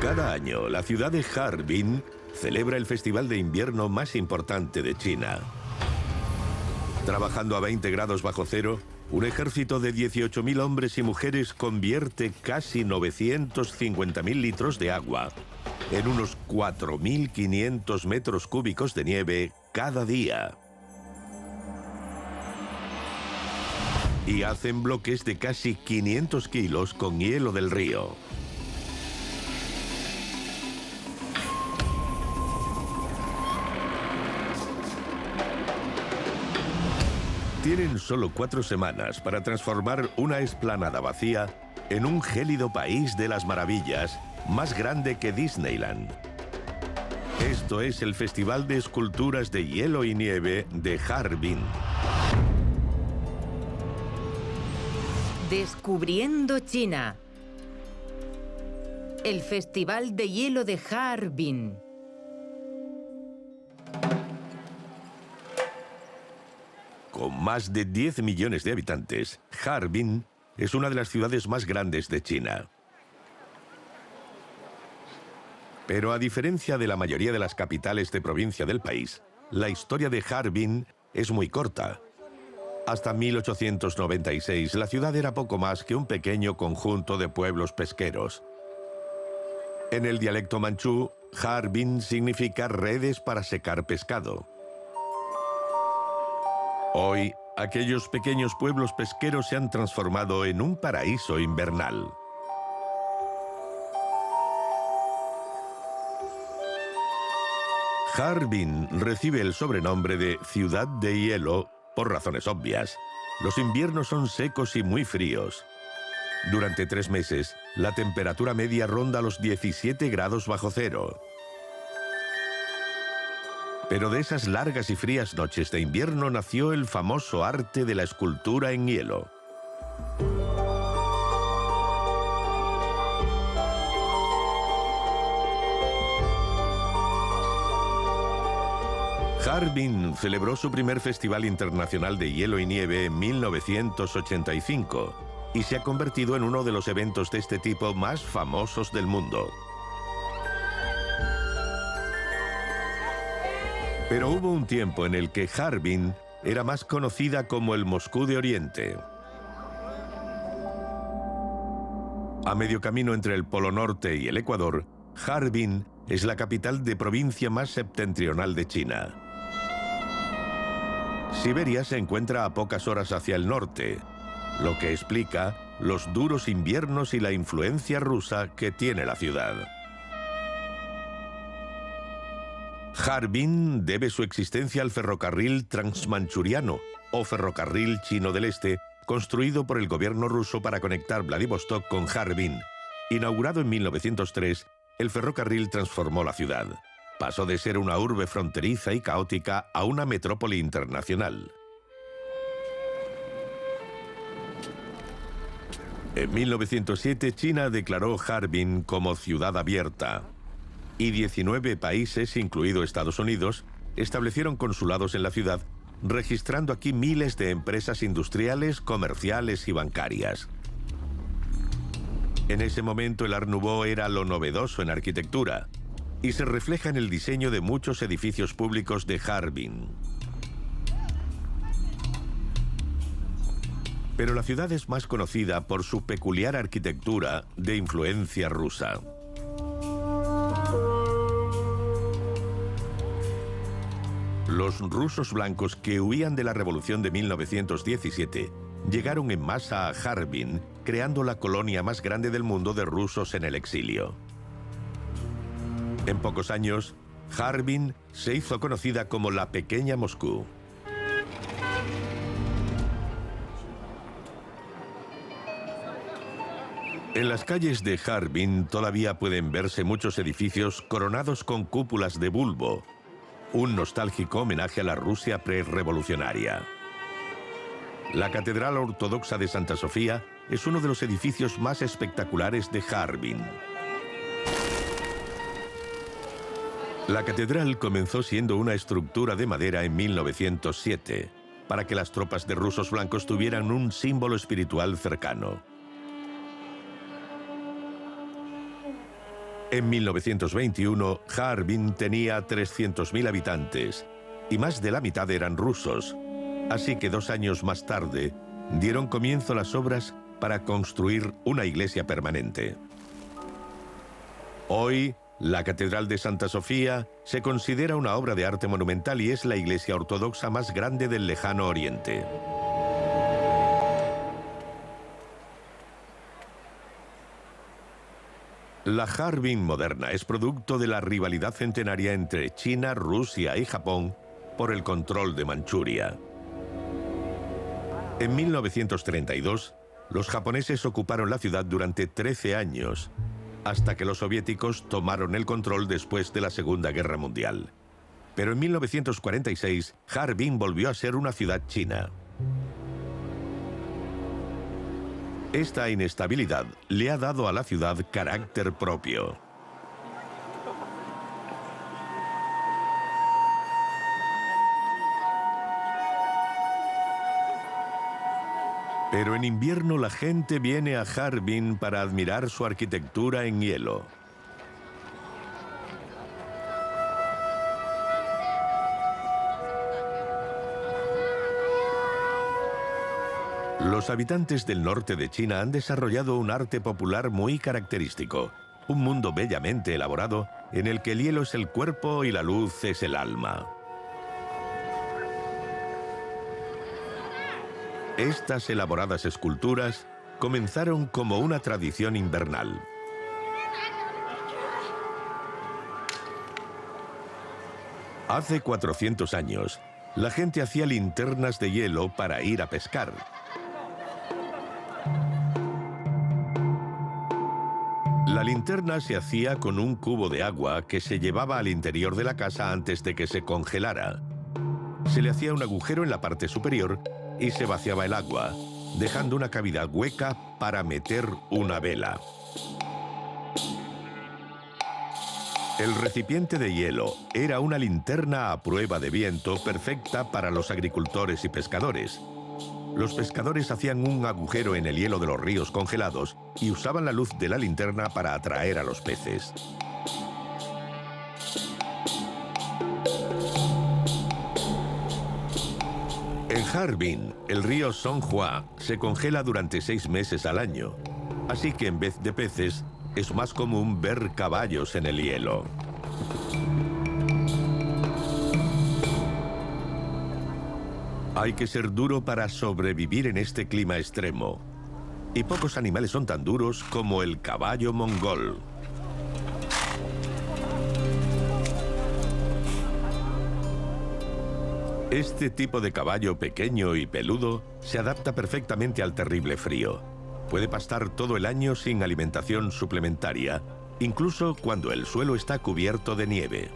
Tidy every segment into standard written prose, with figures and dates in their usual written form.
Cada año, la ciudad de Harbin celebra el festival de invierno más importante de China. Trabajando a 20 grados bajo cero, un ejército de 18.000 hombres y mujeres convierte casi 950.000 litros de agua en unos 4.500 metros cúbicos de nieve cada día. Y hacen bloques de casi 500 kilos con hielo del río. Tienen solo 4 semanas para transformar una explanada vacía en un gélido país de las maravillas, más grande que Disneyland. Esto es el Festival de Esculturas de Hielo y Nieve de Harbin. Descubriendo China. El Festival de Hielo de Harbin. Con más de 10 millones de habitantes, Harbin es una de las ciudades más grandes de China. Pero a diferencia de la mayoría de las capitales de provincia del país, la historia de Harbin es muy corta. Hasta 1896, la ciudad era poco más que un pequeño conjunto de pueblos pesqueros. En el dialecto manchú, Harbin significa redes para secar pescado. Hoy, aquellos pequeños pueblos pesqueros se han transformado en un paraíso invernal. Harbin recibe el sobrenombre de Ciudad de Hielo por razones obvias. Los inviernos son secos y muy fríos. Durante 3 meses, la temperatura media ronda los 17 grados bajo cero. Pero de esas largas y frías noches de invierno nació el famoso arte de la escultura en hielo. Harbin celebró su primer Festival Internacional de Hielo y Nieve en 1985 y se ha convertido en uno de los eventos de este tipo más famosos del mundo. Pero hubo un tiempo en el que Harbin era más conocida como el Moscú de Oriente. A medio camino entre el Polo Norte y el Ecuador, Harbin es la capital de provincia más septentrional de China. Siberia se encuentra a pocas horas hacia el norte, lo que explica los duros inviernos y la influencia rusa que tiene la ciudad. Harbin debe su existencia al ferrocarril transmanchuriano, o ferrocarril chino del este, construido por el gobierno ruso para conectar Vladivostok con Harbin. Inaugurado en 1903, el ferrocarril transformó la ciudad. Pasó de ser una urbe fronteriza y caótica a una metrópoli internacional. En 1907, China declaró Harbin como ciudad abierta. Y 19 países, incluido Estados Unidos, establecieron consulados en la ciudad, registrando aquí miles de empresas industriales, comerciales y bancarias. En ese momento el Art Nouveau era lo novedoso en arquitectura y se refleja en el diseño de muchos edificios públicos de Harbin. Pero la ciudad es más conocida por su peculiar arquitectura de influencia rusa. Los rusos blancos que huían de la revolución de 1917 llegaron en masa a Harbin, creando la colonia más grande del mundo de rusos en el exilio. En pocos años, Harbin se hizo conocida como la Pequeña Moscú. En las calles de Harbin todavía pueden verse muchos edificios coronados con cúpulas de bulbo, un nostálgico homenaje a la Rusia prerevolucionaria. La Catedral Ortodoxa de Santa Sofía es uno de los edificios más espectaculares de Harbin. La catedral comenzó siendo una estructura de madera en 1907, para que las tropas de rusos blancos tuvieran un símbolo espiritual cercano. En 1921, Harbin tenía 300.000 habitantes y más de la mitad eran rusos. Así que 2 años más tarde, dieron comienzo las obras para construir una iglesia permanente. Hoy, la Catedral de Santa Sofía se considera una obra de arte monumental y es la iglesia ortodoxa más grande del Lejano Oriente. La Harbin moderna es producto de la rivalidad centenaria entre China, Rusia y Japón por el control de Manchuria. En 1932, los japoneses ocuparon la ciudad durante 13 años, hasta que los soviéticos tomaron el control después de la Segunda Guerra Mundial. Pero en 1946, Harbin volvió a ser una ciudad china. Esta inestabilidad le ha dado a la ciudad carácter propio. Pero en invierno la gente viene a Harbin para admirar su arquitectura en hielo. Los habitantes del norte de China han desarrollado un arte popular muy característico, un mundo bellamente elaborado en el que el hielo es el cuerpo y la luz es el alma. Estas elaboradas esculturas comenzaron como una tradición invernal. Hace 400 años, la gente hacía linternas de hielo para ir a pescar. La linterna se hacía con un cubo de agua que se llevaba al interior de la casa antes de que se congelara. Se le hacía un agujero en la parte superior y se vaciaba el agua, dejando una cavidad hueca para meter una vela. El recipiente de hielo era una linterna a prueba de viento perfecta para los agricultores y pescadores. Los pescadores hacían un agujero en el hielo de los ríos congelados y usaban la luz de la linterna para atraer a los peces. En Harbin, el río Songhua se congela durante 6 meses al año, así que en vez de peces, es más común ver caballos en el hielo. Hay que ser duro para sobrevivir en este clima extremo. Y pocos animales son tan duros como el caballo mongol. Este tipo de caballo pequeño y peludo se adapta perfectamente al terrible frío. Puede pastar todo el año sin alimentación suplementaria, incluso cuando el suelo está cubierto de nieve.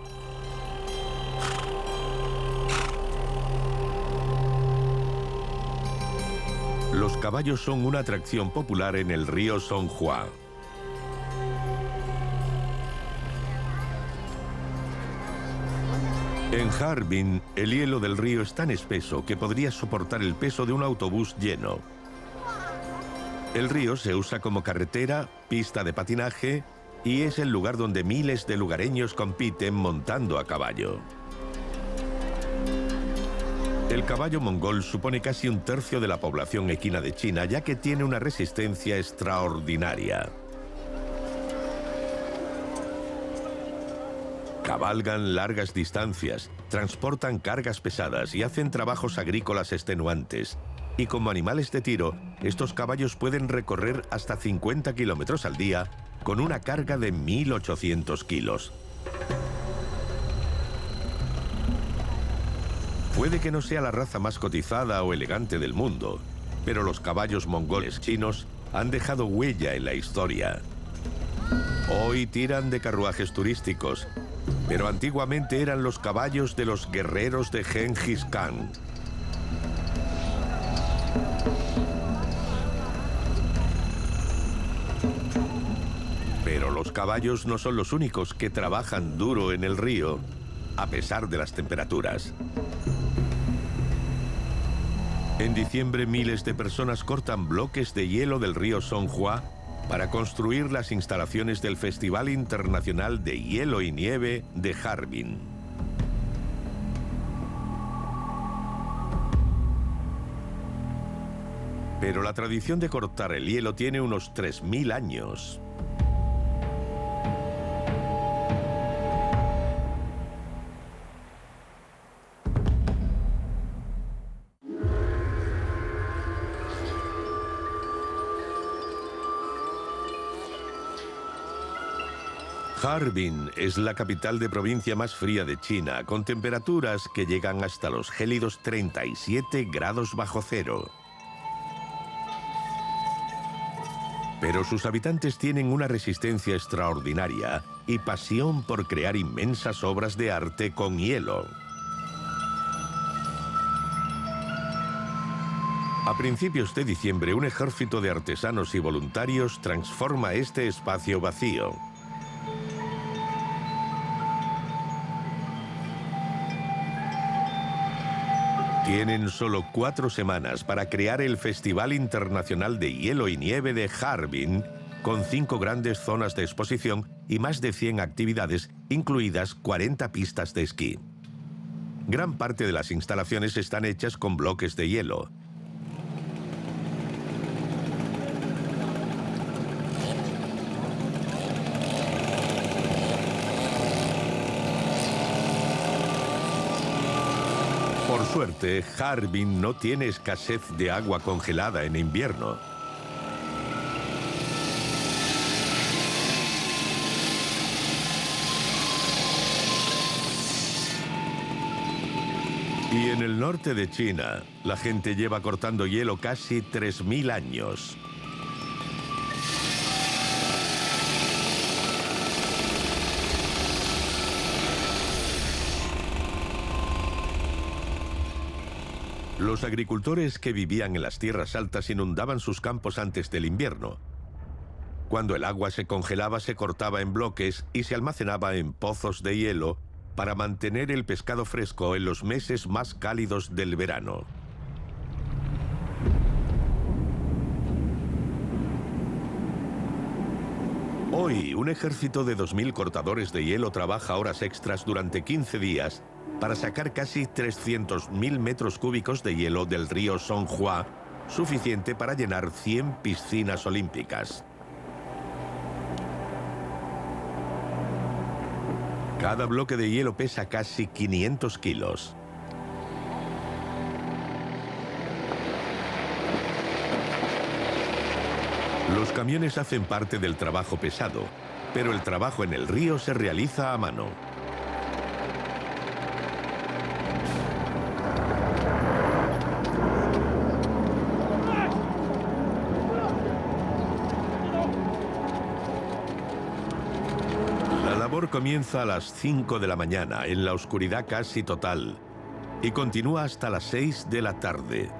Los caballos son una atracción popular en el río Songhua. En Harbin, el hielo del río es tan espeso que podría soportar el peso de un autobús lleno. El río se usa como carretera, pista de patinaje y es el lugar donde miles de lugareños compiten montando a caballo. El caballo mongol supone casi 1/3 de la población equina de China, ya que tiene una resistencia extraordinaria. Cabalgan largas distancias, transportan cargas pesadas y hacen trabajos agrícolas extenuantes. Y como animales de tiro, estos caballos pueden recorrer hasta 50 kilómetros al día con una carga de 1.800 kilos. Puede que no sea la raza más cotizada o elegante del mundo, pero los caballos mongoles chinos han dejado huella en la historia. Hoy tiran de carruajes turísticos, pero antiguamente eran los caballos de los guerreros de Gengis Khan. Pero los caballos no son los únicos que trabajan duro en el río, a pesar de las temperaturas. En diciembre, miles de personas cortan bloques de hielo del río Songhua para construir las instalaciones del Festival Internacional de Hielo y Nieve de Harbin. Pero la tradición de cortar el hielo tiene unos 3000 años. Harbin es la capital de provincia más fría de China, con temperaturas que llegan hasta los gélidos 37 grados bajo cero. Pero sus habitantes tienen una resistencia extraordinaria y pasión por crear inmensas obras de arte con hielo. A principios de diciembre, un ejército de artesanos y voluntarios transforma este espacio vacío. Tienen solo 4 semanas para crear el Festival Internacional de Hielo y Nieve de Harbin, con 5 grandes zonas de exposición y más de 100 actividades, incluidas 40 pistas de esquí. Gran parte de las instalaciones están hechas con bloques de hielo. Por suerte, Harbin no tiene escasez de agua congelada en invierno. Y en el norte de China, la gente lleva cortando hielo casi 3000 años. Los agricultores que vivían en las tierras altas inundaban sus campos antes del invierno. Cuando el agua se congelaba, se cortaba en bloques y se almacenaba en pozos de hielo para mantener el pescado fresco en los meses más cálidos del verano. Hoy, un ejército de 2000 cortadores de hielo trabaja horas extras durante 15 días para sacar casi 300.000 metros cúbicos de hielo del río Songhua, suficiente para llenar 100 piscinas olímpicas. Cada bloque de hielo pesa casi 500 kilos. Los camiones hacen parte del trabajo pesado, pero el trabajo en el río se realiza a mano. La labor comienza a las 5 de la mañana, en la oscuridad casi total, y continúa hasta las 6 de la tarde.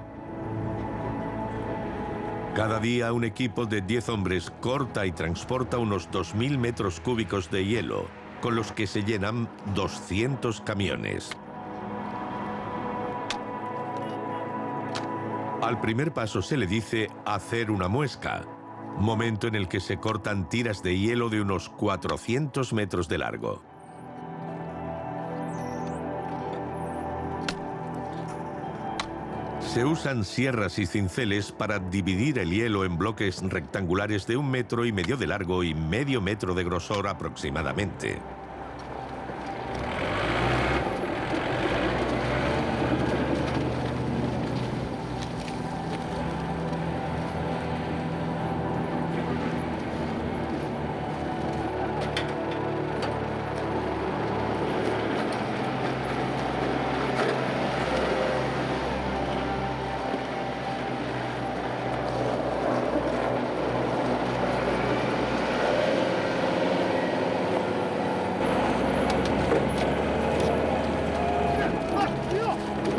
Cada día un equipo de 10 hombres corta y transporta unos 2000 metros cúbicos de hielo, con los que se llenan 200 camiones. Al primer paso se le dice hacer una muesca, momento en el que se cortan tiras de hielo de unos 400 metros de largo. Se usan sierras y cinceles para dividir el hielo en bloques rectangulares de 1,5 metros de largo y medio metro de grosor aproximadamente.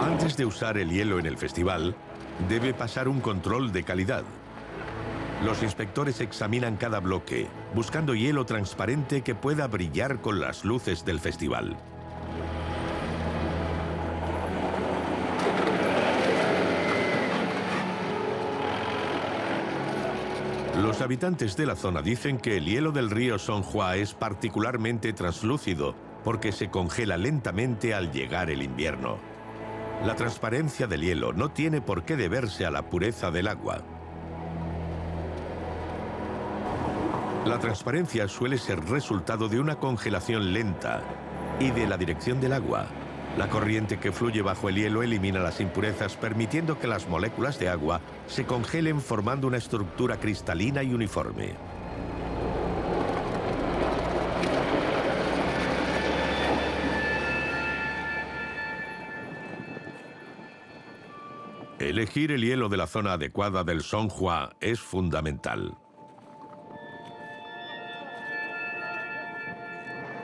Antes de usar el hielo en el festival, debe pasar un control de calidad. Los inspectores examinan cada bloque, buscando hielo transparente que pueda brillar con las luces del festival. Los habitantes de la zona dicen que el hielo del río Songhua es particularmente translúcido porque se congela lentamente al llegar el invierno. La transparencia del hielo no tiene por qué deberse a la pureza del agua. La transparencia suele ser resultado de una congelación lenta y de la dirección del agua. La corriente que fluye bajo el hielo elimina las impurezas, permitiendo que las moléculas de agua se congelen formando una estructura cristalina y uniforme. Elegir el hielo de la zona adecuada del Songhua es fundamental.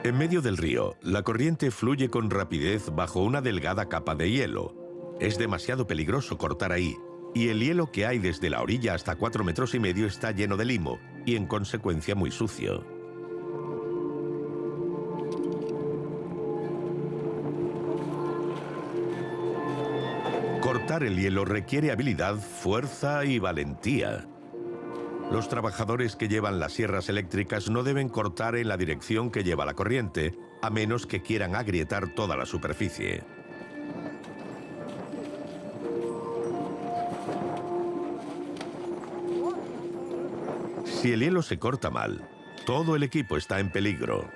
En medio del río, la corriente fluye con rapidez bajo una delgada capa de hielo. Es demasiado peligroso cortar ahí, y el hielo que hay desde la orilla hasta 4,5 metros está lleno de limo y en consecuencia muy sucio. Cortar el hielo requiere habilidad, fuerza y valentía. Los trabajadores que llevan las sierras eléctricas no deben cortar en la dirección que lleva la corriente, a menos que quieran agrietar toda la superficie. Si el hielo se corta mal, todo el equipo está en peligro.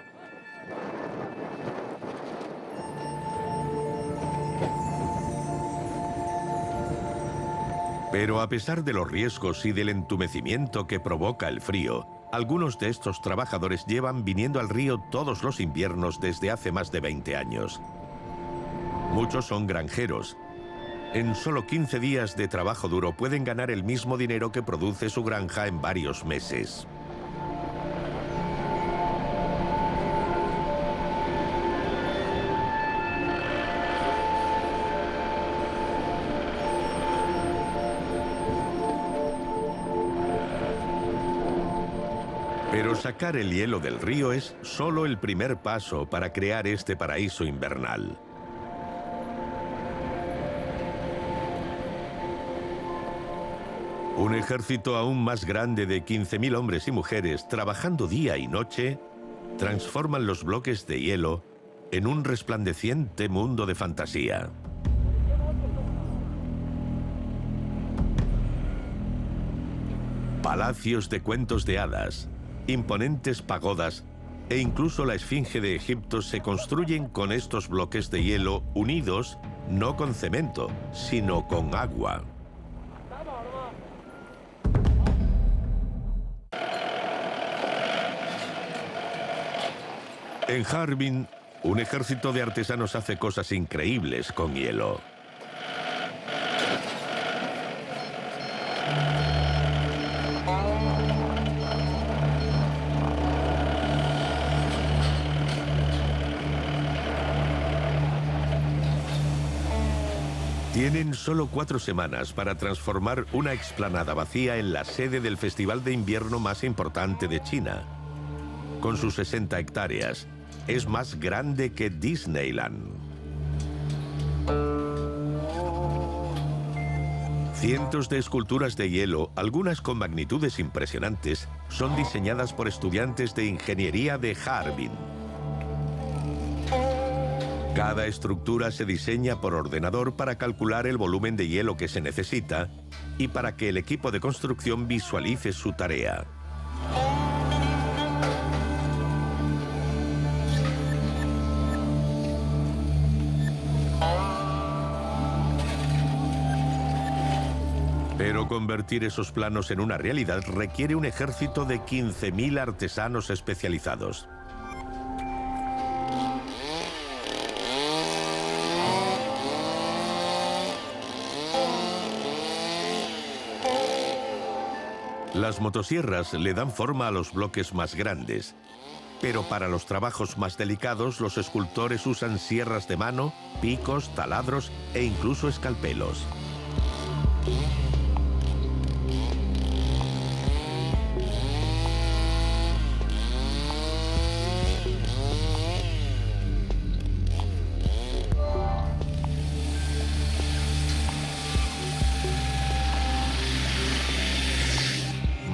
Pero a pesar de los riesgos y del entumecimiento que provoca el frío, algunos de estos trabajadores llevan viniendo al río todos los inviernos desde hace más de 20 años. Muchos son granjeros. En solo 15 días de trabajo duro pueden ganar el mismo dinero que produce su granja en varios meses. Pero sacar el hielo del río es solo el primer paso para crear este paraíso invernal. Un ejército aún más grande de 15.000 hombres y mujeres trabajando día y noche transforman los bloques de hielo en un resplandeciente mundo de fantasía. Palacios de cuentos de hadas, imponentes pagodas e incluso la Esfinge de Egipto se construyen con estos bloques de hielo unidos no con cemento, sino con agua. En Harbin, un ejército de artesanos hace cosas increíbles con hielo. Tienen solo 4 semanas para transformar una explanada vacía en la sede del festival de invierno más importante de China. Con sus 60 hectáreas, es más grande que Disneyland. Cientos de esculturas de hielo, algunas con magnitudes impresionantes, son diseñadas por estudiantes de ingeniería de Harbin. Cada estructura se diseña por ordenador para calcular el volumen de hielo que se necesita y para que el equipo de construcción visualice su tarea. Pero convertir esos planos en una realidad requiere un ejército de 15.000 artesanos especializados. Las motosierras le dan forma a los bloques más grandes, pero para los trabajos más delicados los escultores usan sierras de mano, picos, taladros e incluso escalpelos.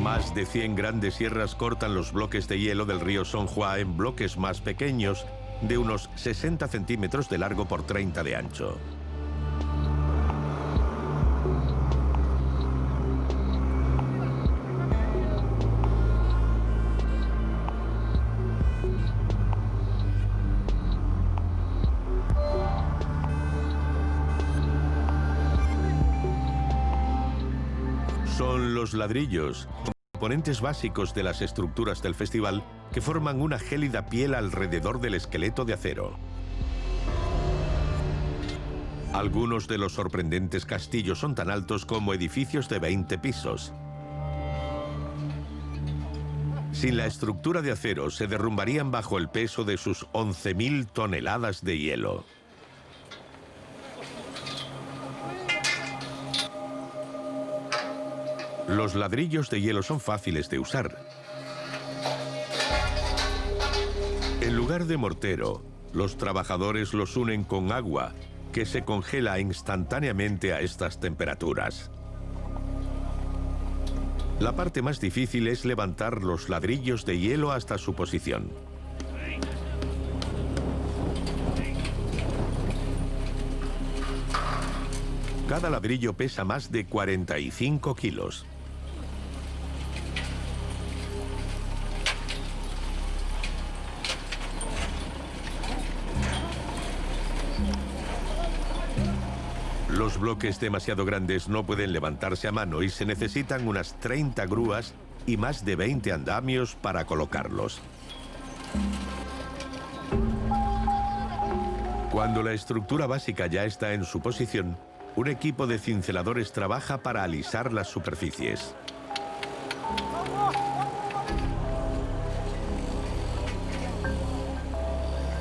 Más Más de 100 grandes sierras cortan los bloques de hielo del río Songhua en bloques más pequeños, de unos 60 centímetros de largo por 30 de ancho. Son los ladrillos, componentes básicos de las estructuras del festival, que forman una gélida piel alrededor del esqueleto de acero. Algunos de los sorprendentes castillos son tan altos como edificios de 20 pisos. Sin la estructura de acero, se derrumbarían bajo el peso de sus 11.000 toneladas de hielo. Los ladrillos de hielo son fáciles de usar. En lugar de mortero, los trabajadores los unen con agua, que se congela instantáneamente a estas temperaturas. La parte más difícil es levantar los ladrillos de hielo hasta su posición. Cada ladrillo pesa más de 45 kilos. Los bloques demasiado grandes no pueden levantarse a mano y se necesitan unas 30 grúas y más de 20 andamios para colocarlos. Cuando la estructura básica ya está en su posición, un equipo de cinceladores trabaja para alisar las superficies.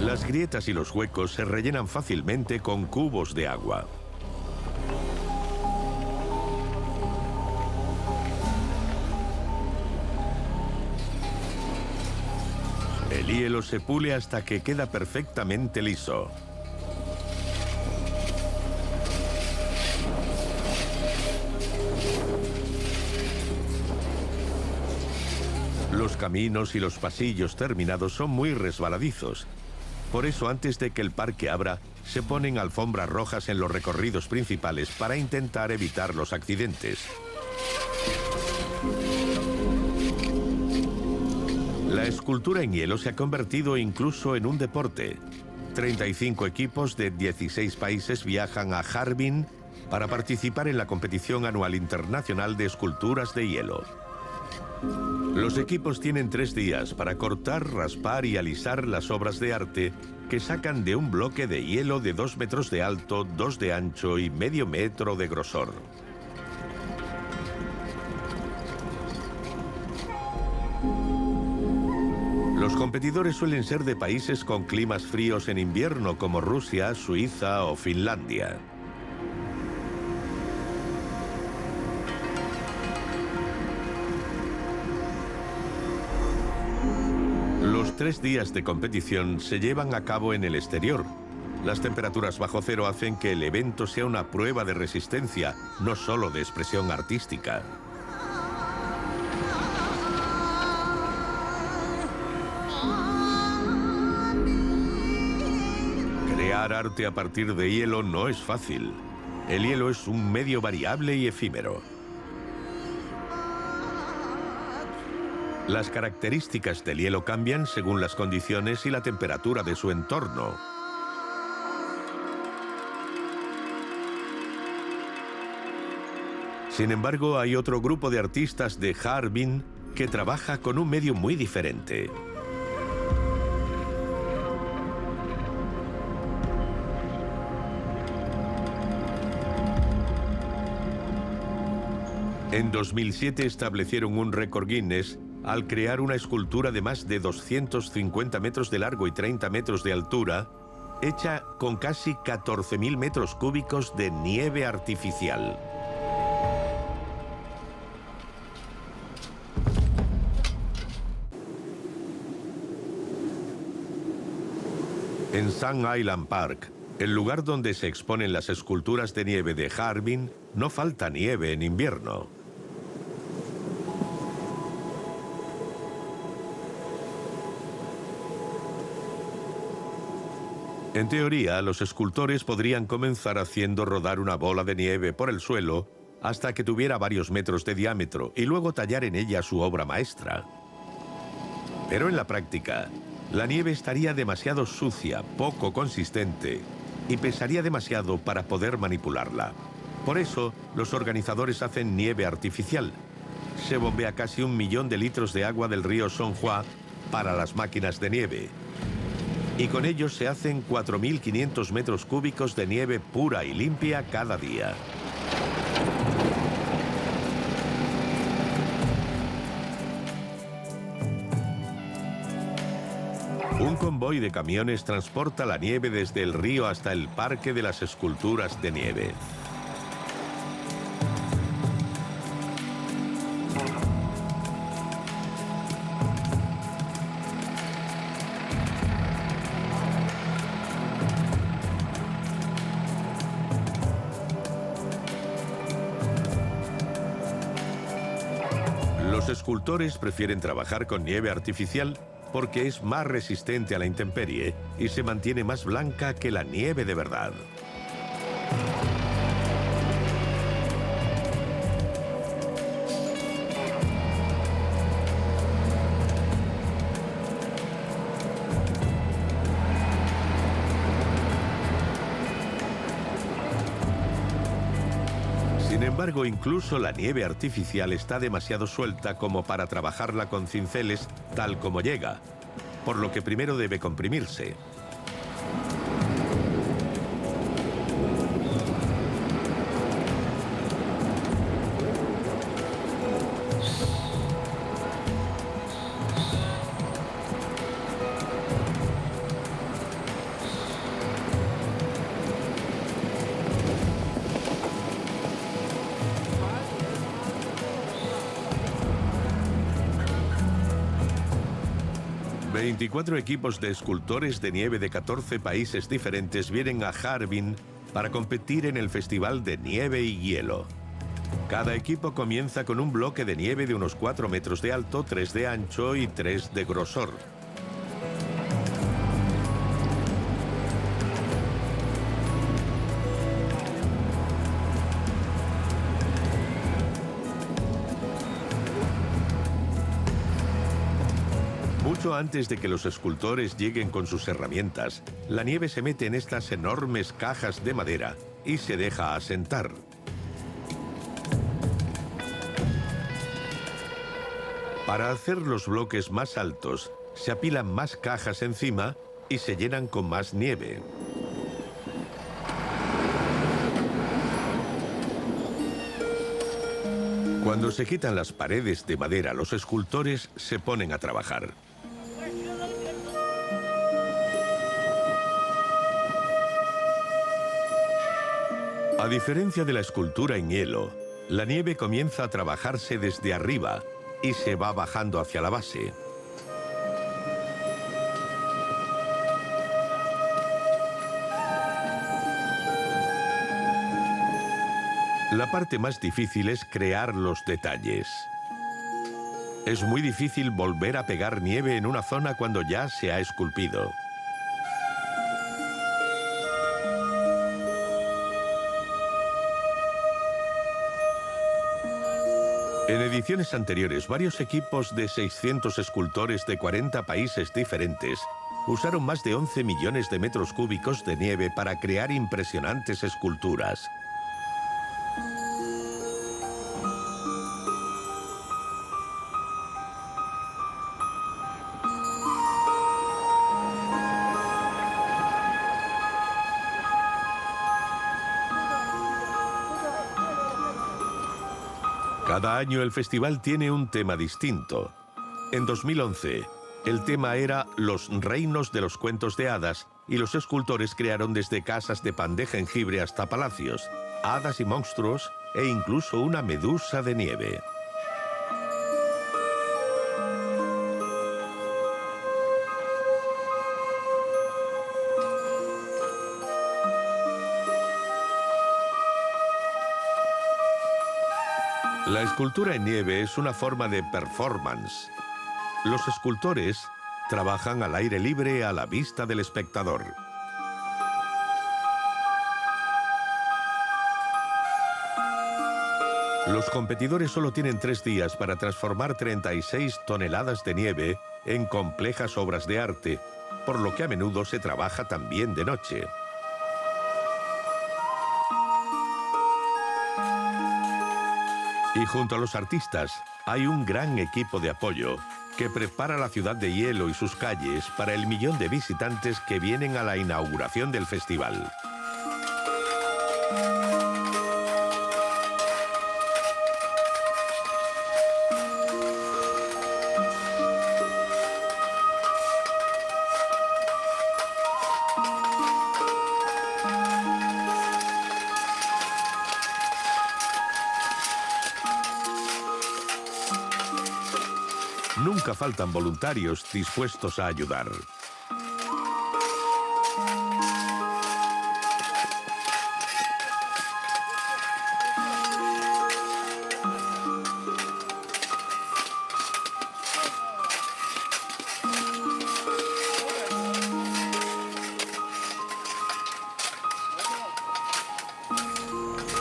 Las grietas y los huecos se rellenan fácilmente con cubos de agua. El hielo se pule hasta que queda perfectamente liso. Los caminos y los pasillos terminados son muy resbaladizos. Por eso, antes de que el parque abra, se ponen alfombras rojas en los recorridos principales para intentar evitar los accidentes. La escultura en hielo se ha convertido incluso en un deporte. 35 equipos de 16 países viajan a Harbin para participar en la competición anual internacional de esculturas de hielo. Los equipos tienen 3 días para cortar, raspar y alisar las obras de arte que sacan de un bloque de hielo de 2 metros de alto, 2 de ancho y medio metro de grosor. Los competidores suelen ser de países con climas fríos en invierno, como Rusia, Suiza o Finlandia. Los 3 días de competición se llevan a cabo en el exterior. Las temperaturas bajo cero hacen que el evento sea una prueba de resistencia, no solo de expresión artística. Crear arte a partir de hielo no es fácil. El hielo es un medio variable y efímero. Las características del hielo cambian según las condiciones y la temperatura de su entorno. Sin embargo, hay otro grupo de artistas de Harbin que trabaja con un medio muy diferente. En 2007 establecieron un récord Guinness al crear una escultura de más de 250 metros de largo y 30 metros de altura, hecha con casi 14.000 metros cúbicos de nieve artificial. En Sun Island Park, el lugar donde se exponen las esculturas de nieve de Harbin, no falta nieve en invierno. En teoría, los escultores podrían comenzar haciendo rodar una bola de nieve por el suelo hasta que tuviera varios metros de diámetro y luego tallar en ella su obra maestra. Pero en la práctica, la nieve estaría demasiado sucia, poco consistente y pesaría demasiado para poder manipularla. Por eso, los organizadores hacen nieve artificial. Se bombea casi 1 millón de litros de agua del río Songhua para las máquinas de nieve. Y con ellos se hacen 4.500 metros cúbicos de nieve pura y limpia cada día. Un convoy de camiones transporta la nieve desde el río hasta el Parque de las Esculturas de Nieve. Los escultores prefieren trabajar con nieve artificial porque es más resistente a la intemperie y se mantiene más blanca que la nieve de verdad. Sin embargo, incluso la nieve artificial está demasiado suelta como para trabajarla con cinceles tal como llega, por lo que primero debe comprimirse. ...24 equipos de escultores de nieve de 14 países diferentes vienen a Harbin para competir en el Festival de Nieve y Hielo. Cada equipo comienza con un bloque de nieve de unos 4 metros de alto, 3 de ancho y 3 de grosor. Mucho antes de que los escultores lleguen con sus herramientas, la nieve se mete en estas enormes cajas de madera y se deja asentar. Para hacer los bloques más altos, se apilan más cajas encima y se llenan con más nieve. Cuando se quitan las paredes de madera, los escultores se ponen a trabajar. A diferencia de la escultura en hielo, la nieve comienza a trabajarse desde arriba y se va bajando hacia la base. La parte más difícil es crear los detalles. Es muy difícil volver a pegar nieve en una zona cuando ya se ha esculpido. En ediciones anteriores, varios equipos de 600 escultores de 40 países diferentes usaron más de 11 millones de metros cúbicos de nieve para crear impresionantes esculturas. Cada año el festival tiene un tema distinto. En 2011, el tema era los reinos de los cuentos de hadas y los escultores crearon desde casas de pan de jengibre hasta palacios, hadas y monstruos e incluso una medusa de nieve. La escultura en nieve es una forma de performance. Los escultores trabajan al aire libre a la vista del espectador. Los competidores solo tienen 3 días para transformar 36 toneladas de nieve en complejas obras de arte, por lo que a menudo se trabaja también de noche. Y junto a los artistas hay un gran equipo de apoyo que prepara la ciudad de hielo y sus calles para el millón de visitantes que vienen a la inauguración del festival. Nunca faltan voluntarios dispuestos a ayudar.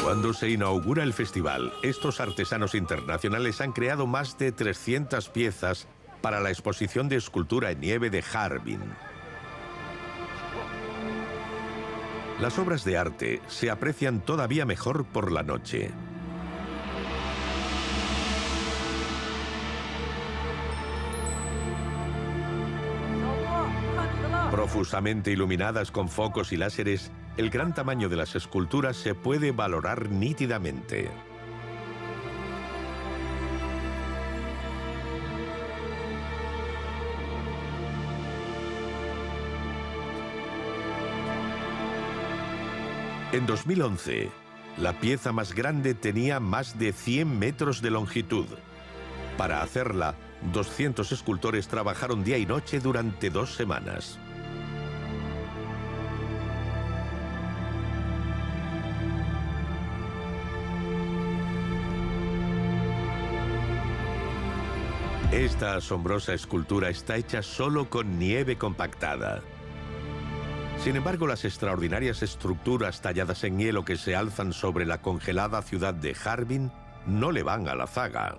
Cuando se inaugura el festival, estos artesanos internacionales han creado más de 300 piezas para la exposición de escultura en nieve de Harbin. Las obras de arte se aprecian todavía mejor por la noche. Profusamente iluminadas con focos y láseres, el gran tamaño de las esculturas se puede valorar nítidamente. En 2011, la pieza más grande tenía más de 100 metros de longitud. Para hacerla, 200 escultores trabajaron día y noche durante 2 semanas. Esta asombrosa escultura está hecha solo con nieve compactada. Sin embargo, las extraordinarias estructuras talladas en hielo que se alzan sobre la congelada ciudad de Harbin no le van a la zaga.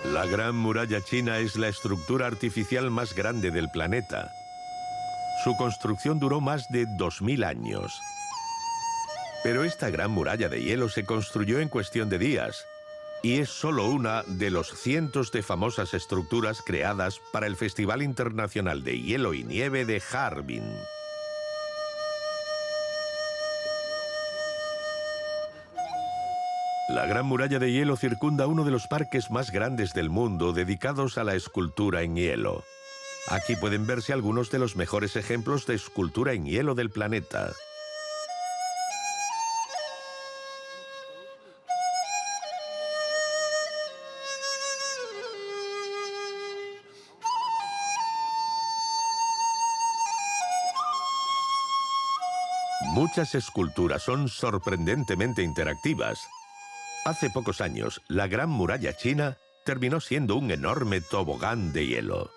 La Gran Muralla China es la estructura artificial más grande del planeta. Su construcción duró más de 2000 años. Pero esta gran muralla de hielo se construyó en cuestión de días y es solo una de los cientos de famosas estructuras creadas para el Festival Internacional de Hielo y Nieve de Harbin. La Gran Muralla de Hielo circunda uno de los parques más grandes del mundo dedicados a la escultura en hielo. Aquí pueden verse algunos de los mejores ejemplos de escultura en hielo del planeta. Muchas esculturas son sorprendentemente interactivas. Hace pocos años, la Gran Muralla China terminó siendo un enorme tobogán de hielo.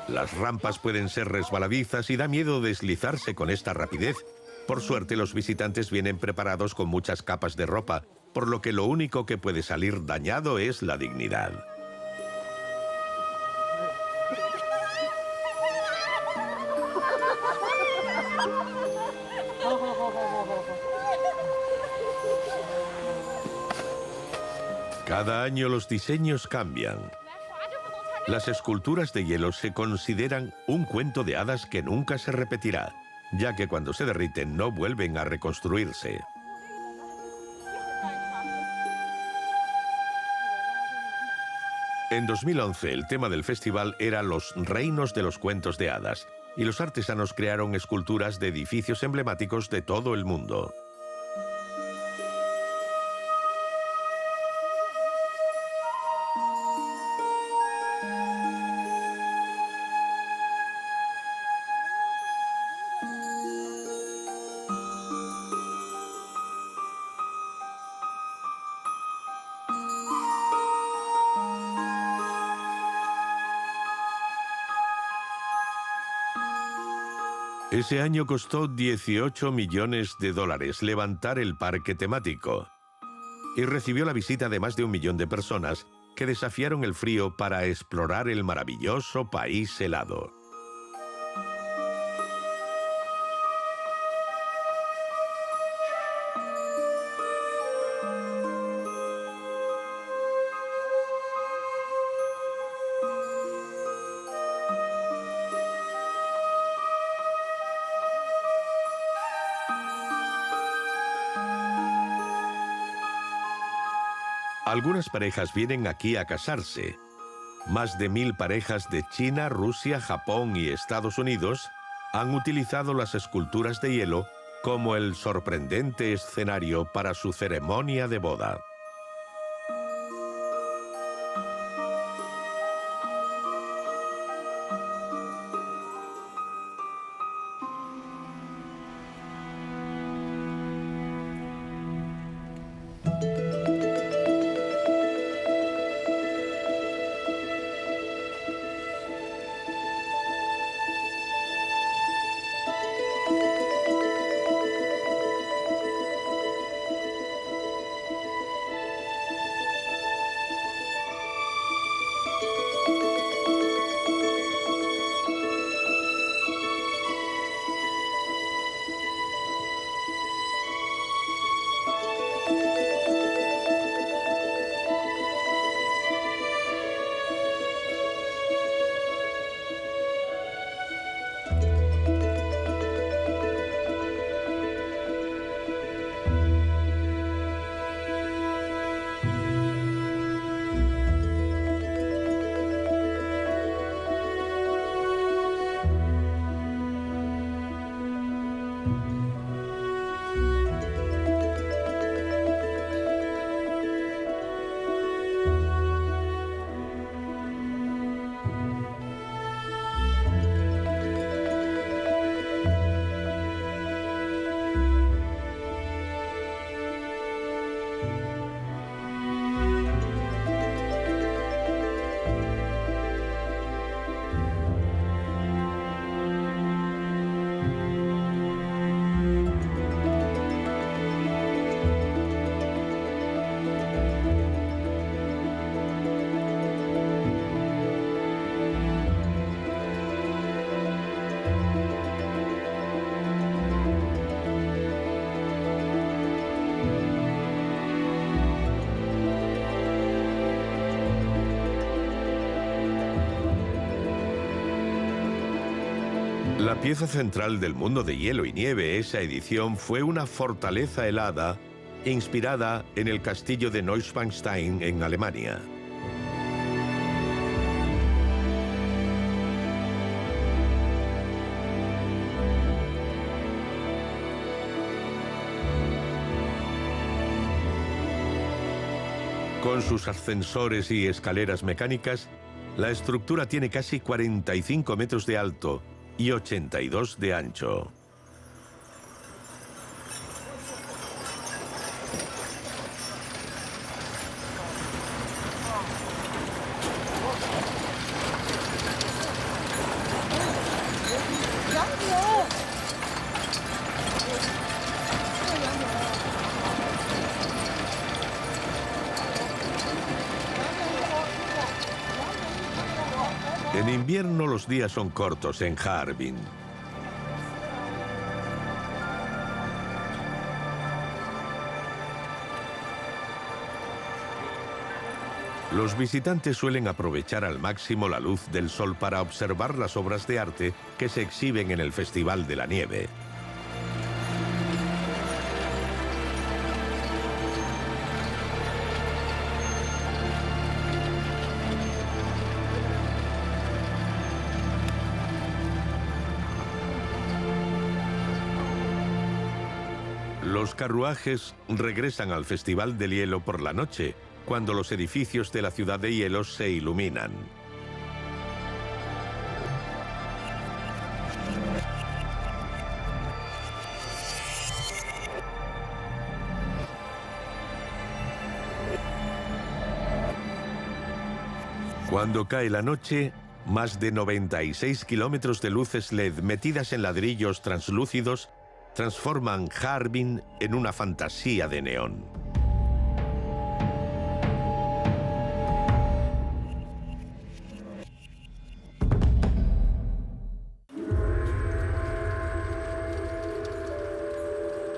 Las rampas pueden ser resbaladizas y da miedo deslizarse con esta rapidez. Por suerte, los visitantes vienen preparados con muchas capas de ropa, por lo que lo único que puede salir dañado es la dignidad. Cada año los diseños cambian. Las esculturas de hielo se consideran un cuento de hadas que nunca se repetirá, ya que cuando se derriten no vuelven a reconstruirse. En 2011 el tema del festival era los reinos de los cuentos de hadas, y los artesanos crearon esculturas de edificios emblemáticos de todo el mundo. Ese año costó 18 millones de dólares levantar el parque temático y recibió la visita de más de 1 millón de personas que desafiaron el frío para explorar el maravilloso país helado. Algunas parejas vienen aquí a casarse. Más de 1000 parejas de China, Rusia, Japón y Estados Unidos han utilizado las esculturas de hielo como el sorprendente escenario para su ceremonia de boda. La pieza central del mundo de hielo y nieve, esa edición, fue una fortaleza helada inspirada en el castillo de Neuschwanstein en Alemania. Con sus ascensores y escaleras mecánicas, la estructura tiene casi 45 metros de alto y 82 de ancho. En invierno los días son cortos en Harbin. Los visitantes suelen aprovechar al máximo la luz del sol para observar las obras de arte que se exhiben en el Festival de la Nieve. Los carruajes regresan al Festival del Hielo por la noche, cuando los edificios de la ciudad de hielo se iluminan. Cuando cae la noche, Más de 96 kilómetros de luces LED metidas en ladrillos translúcidos transforman Harbin en una fantasía de neón.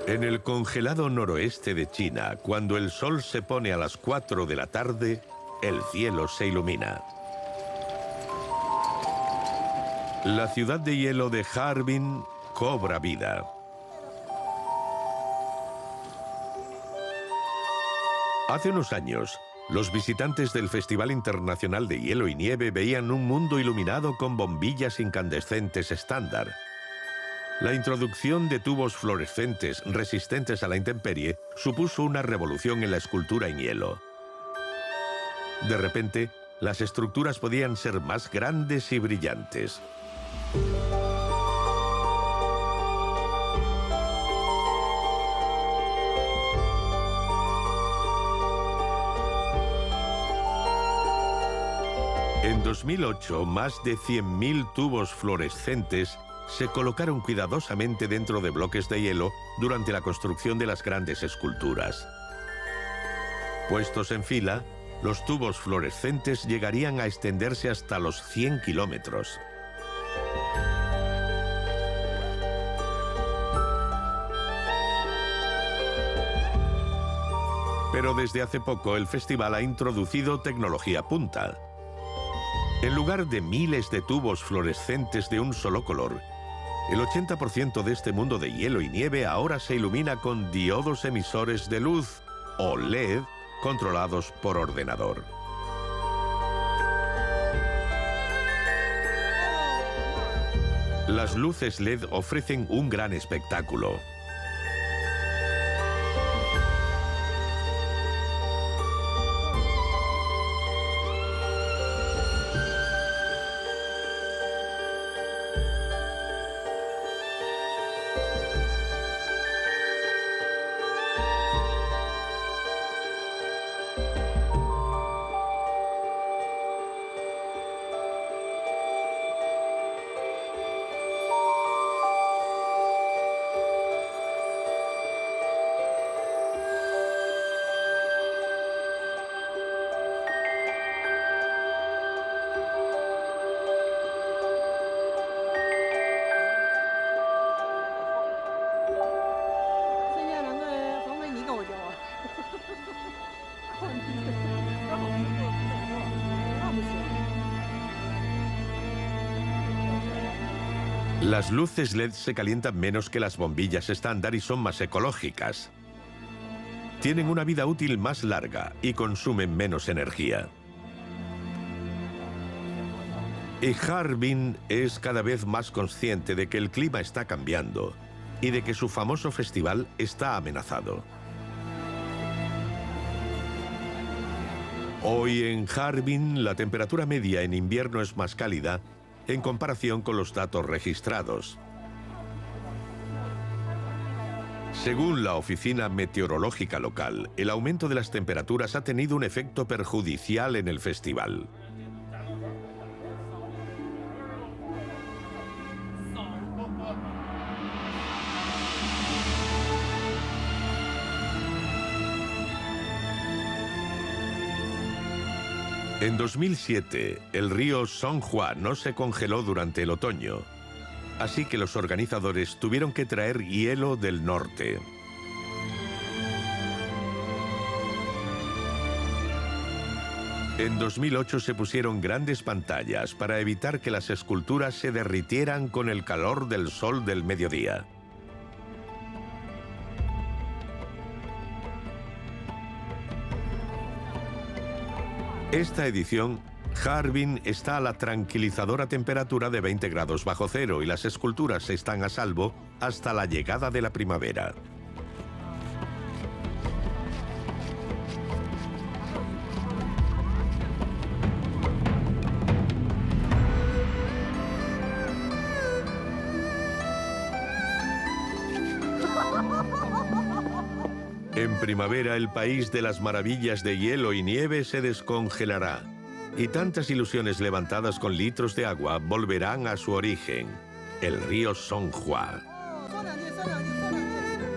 En el congelado noroeste de China, cuando el sol se pone a las 4 de la tarde, el cielo se ilumina. La ciudad de hielo de Harbin cobra vida. Hace unos años, los visitantes del Festival Internacional de Hielo y Nieve veían un mundo iluminado con bombillas incandescentes estándar. La introducción de tubos fluorescentes resistentes a la intemperie supuso una revolución en la escultura en hielo. De repente, las estructuras podían ser más grandes y brillantes. En 2008, más de 100.000 tubos fluorescentes se colocaron cuidadosamente dentro de bloques de hielo durante la construcción de las grandes esculturas. Puestos en fila, los tubos fluorescentes llegarían a extenderse hasta los 100 kilómetros. Pero desde hace poco el festival ha introducido tecnología punta. En lugar de miles de tubos fluorescentes de un solo color, el 80% de este mundo de hielo y nieve ahora se ilumina con diodos emisores de luz, o LED, controlados por ordenador. Las luces LED ofrecen un gran espectáculo. Las luces LED se calientan menos que las bombillas estándar y son más ecológicas. Tienen una vida útil más larga y consumen menos energía. Y Harbin es cada vez más consciente de que el clima está cambiando y de que su famoso festival está amenazado. Hoy en Harbin la temperatura media en invierno es más cálida en comparación con los datos registrados. Según la Oficina Meteorológica Local, el aumento de las temperaturas ha tenido un efecto perjudicial en el festival. En 2007, el río Songhua no se congeló durante el otoño, así que los organizadores tuvieron que traer hielo del norte. En 2008 se pusieron grandes pantallas para evitar que las esculturas se derritieran con el calor del sol del mediodía. Esta edición, Harbin está a la tranquilizadora temperatura de 20 grados bajo cero y las esculturas están a salvo hasta la llegada de la primavera. En primavera, el país de las maravillas de hielo y nieve se descongelará. Y tantas ilusiones levantadas con litros de agua volverán a su origen, el río Songhua.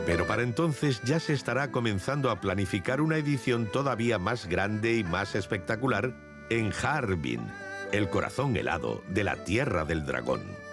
Pero para entonces ya se estará comenzando a planificar una edición todavía más grande y más espectacular en Harbin, el corazón helado de la Tierra del Dragón.